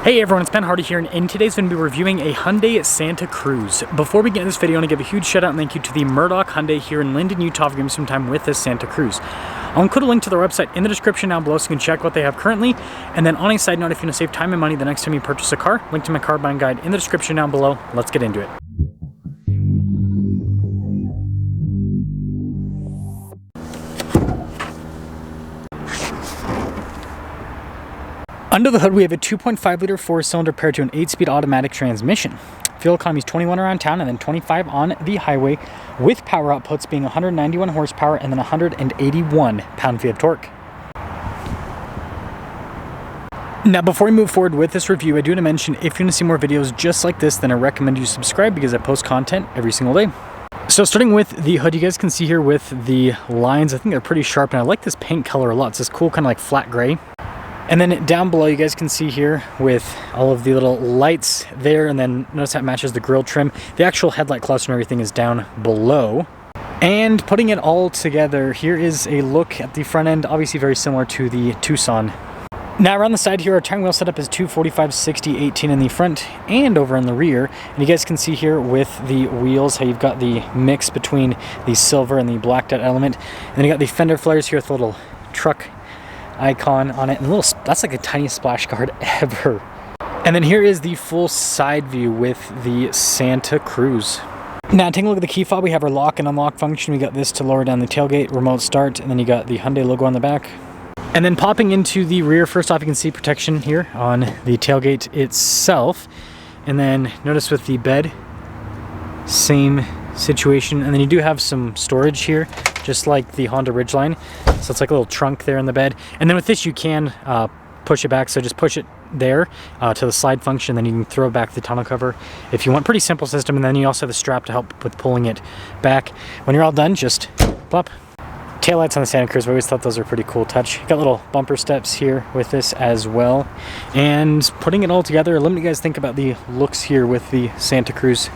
Hey everyone, it's Ben Hardy here, and in today's video we're reviewing a Hyundai Santa Cruz. Before we get into this video, I want to give a huge shout out and thank you to the Murdoch Hyundai here in Linden, Utah for giving me some time with this Santa Cruz. I'll include a link to their website in the description down below so you can check what they have currently. And then on a side note, if you want to save time and money the next time you purchase a car, link to my car buying guide in the description down below. Let's get into it. Under the hood, we have a 2.5 liter 4-cylinder paired to an 8-speed automatic transmission. Fuel economy is 21 around town and then 25 on the highway, with power outputs being 191 horsepower and then 181 pound-feet of torque. Now, before we move forward with this review, I do want to mention if you want to see more videos just like this, then I recommend you subscribe because I post content every single day. So starting with the hood, you guys can see here with the lines, I think they're pretty sharp, and I like this paint color a lot. It's this cool kind of like flat gray. And then down below, you guys can see here with all of the little lights there, and then notice that matches the grille trim. The actual headlight cluster and everything is down below. And putting it all together, here is a look at the front end, obviously very similar to the Tucson. Now around the side here, our tire wheel setup is 245, 60, 18 in the front and over in the rear. And you guys can see here with the wheels how you've got the mix between the silver and the blacked out element. And then you got the fender flares here with a little truck icon on it, and that's like the tiniest splash guard ever. And then here is the full side view with the Santa Cruz. Now taking a look at the key fob, we have our lock and unlock function. We got this to lower down the tailgate, remote start, and then you got the Hyundai logo on the back. And then popping into the rear, first off you can see protection here on the tailgate itself. And then notice with the bed, same situation. And then you do have some storage here, just like the Honda Ridgeline. So it's like a little trunk there in the bed. And then with this you can push it back, so just push it there to the slide function, then you can throw back the tonneau cover if you want. Pretty simple system. And then you also have the strap to help with pulling it back. When you're all done, just plop. Taillights on the Santa Cruz, I always thought those were a pretty cool touch. Got little bumper steps here with this as well. And putting it all together, let me guys think about the looks here with the Santa Cruz.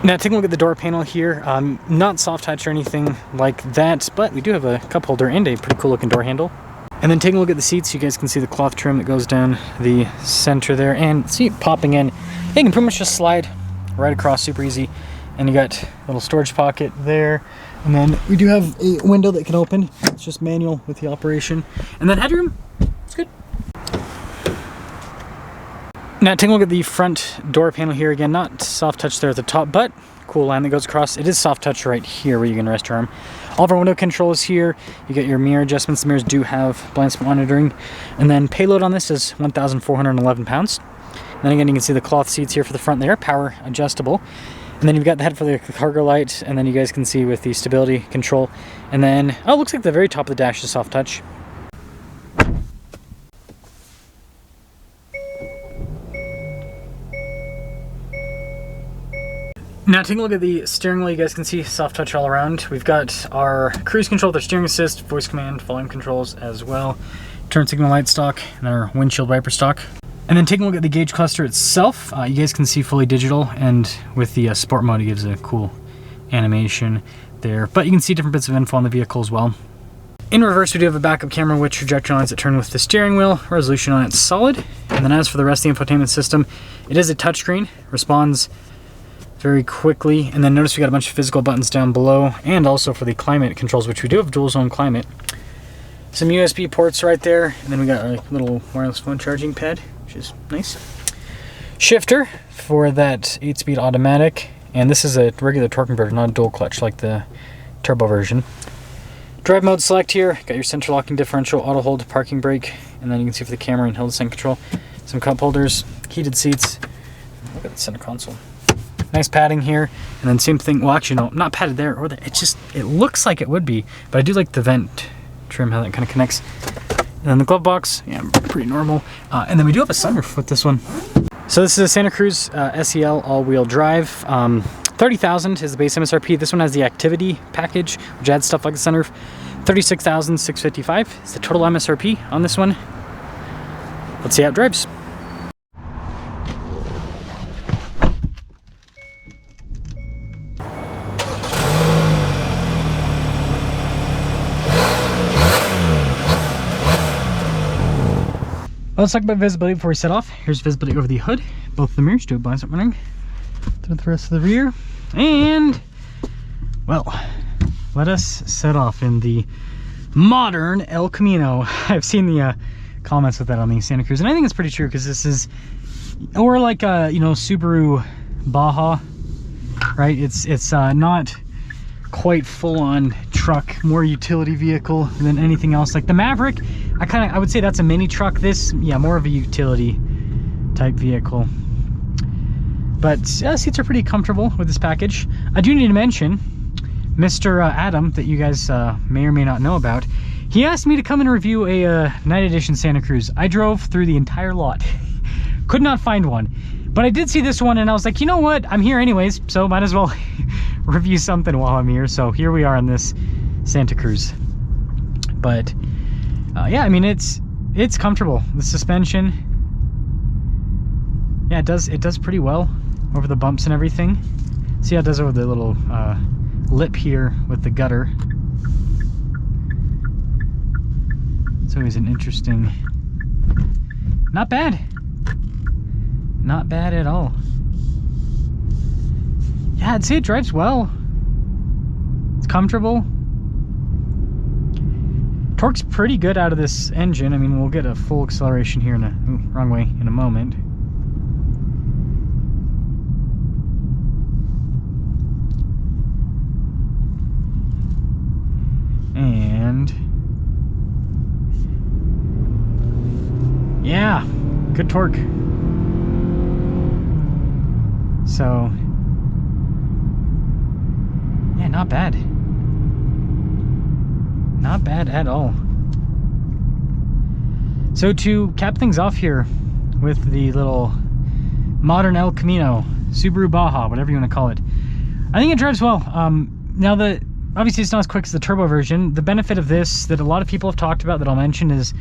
Now taking a look at the door panel here, not soft touch or anything like that, but we do have a cup holder and a pretty cool looking door handle. And then taking a look at the seats, you guys can see the cloth trim that goes down the center there, and see it popping in. You can pretty much just slide right across, super easy. And you got a little storage pocket there. And then we do have a window that can open. It's just manual with the operation. And then headroom, it's good. Now taking a look at the front door panel here, again, not soft touch there at the top, but cool line that goes across. It is soft touch right here where you can rest your arm. All of our window controls here. You get your mirror adjustments. The mirrors do have blind spot monitoring. And then payload on this is 1,411 pounds. And then again, you can see the cloth seats here for the front. They are power adjustable. And then you've got the head for the cargo light, and then you guys can see with the stability control. And then, oh, it looks like the very top of the dash is soft touch. Now taking a look at the steering wheel, you guys can see soft touch all around. We've got our cruise control, their steering assist, voice command, volume controls as well. Turn signal light stock, and our windshield wiper stock. And then taking a look at the gauge cluster itself, you guys can see fully digital, and with the sport mode it gives a cool animation there. But you can see different bits of info on the vehicle as well. In reverse, we do have a backup camera with trajectory lines that turn with the steering wheel. Resolution on it's solid. And then as for the rest of the infotainment system, it is a touchscreen, responds very quickly. And then notice we got a bunch of physical buttons down below, and also for the climate controls, which we do have dual zone climate. Some USB ports right there, and then we got a little wireless phone charging pad, which is nice. Shifter for that 8-speed automatic, and this is a regular torque converter, not a dual clutch like the turbo version. Drive mode select here, got your center locking differential, auto hold, parking brake, and then you can see for the camera and hill descent control. Some cup holders, heated seats. Look at the center console. Nice padding here, and then same thing, well actually no, not padded there or there, it looks like it would be, but I do like the vent trim, how that kind of connects. And then the glove box, yeah, pretty normal. And then we do have a sunroof with this one. So this is a Santa Cruz SEL all-wheel drive. 30,000 is the base MSRP. This one has the activity package, which adds stuff like the sunroof. 36,655 is the total MSRP on this one. Let's see how it drives. Well, let's talk about visibility before we set off. Here's visibility over the hood, both of the mirrors, do blinds up running through the rest of the rear. And, well, let us set off in the modern El Camino. I've seen the comments with that on the Santa Cruz, and I think it's pretty true, because this is, or like a, you know, Subaru Baja, right? It's not quite full-on truck, more utility vehicle than anything else. Like the Maverick, I would say that's a mini truck. This, yeah, more of a utility type vehicle. But seats are pretty comfortable with this package. I do need to mention Mr. Adam, that you guys may or may not know about. He asked me to come and review a Night Edition Santa Cruz. I drove through the entire lot, could not find one, but I did see this one, and I was like, you know what, I'm here anyways, so might as well review something while I'm here. So here we are on this Santa Cruz. But yeah, I mean, it's comfortable. The suspension, yeah, it does pretty well over the bumps and everything. See how it does over the little lip here with the gutter. It's always an interesting, not bad at all. Yeah, I'd say it drives well. It's comfortable. Torque's pretty good out of this engine. I mean, we'll get a full acceleration here in a wrong way in a moment. And yeah, good torque. So yeah, not bad. Not bad at all. So to cap things off here with the little modern El Camino, Subaru Baja, whatever you want to call it, I think it drives well. Now, obviously it's not as quick as the turbo version. The benefit of this that a lot of people have talked about that I'll mention is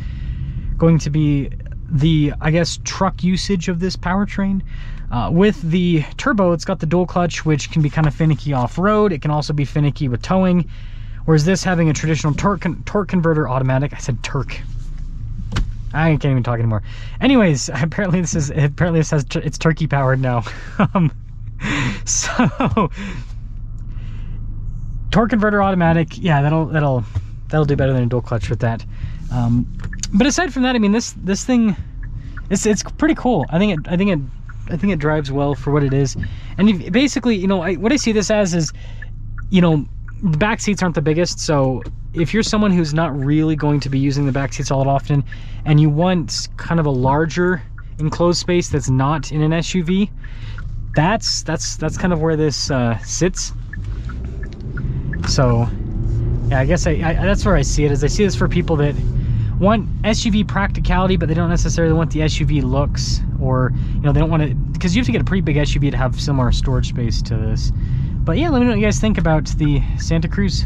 going to be the, I guess, truck usage of this powertrain. With the turbo, it's got the dual clutch, which can be kind of finicky off-road. It can also be finicky with towing. Whereas this, having a traditional torque converter automatic, I said Turk. I can't even talk anymore. Anyways, apparently this says it's turkey powered now. So torque converter automatic, yeah, that'll do better than a dual clutch with that. But aside from that, I mean, this thing, it's pretty cool. I think it drives well for what it is. And basically, you know, what I see this as is, you know, the back seats aren't the biggest, so if you're someone who's not really going to be using the back seats all that often, and you want kind of a larger enclosed space that's not in an SUV, that's kind of where this sits. So yeah, I guess that's where I see it. Is I see this for people that want SUV practicality, but they don't necessarily want the SUV looks, or, you know, they don't want to, because you have to get a pretty big SUV to have similar storage space to this. But yeah, let me know what you guys think about the Santa Cruz.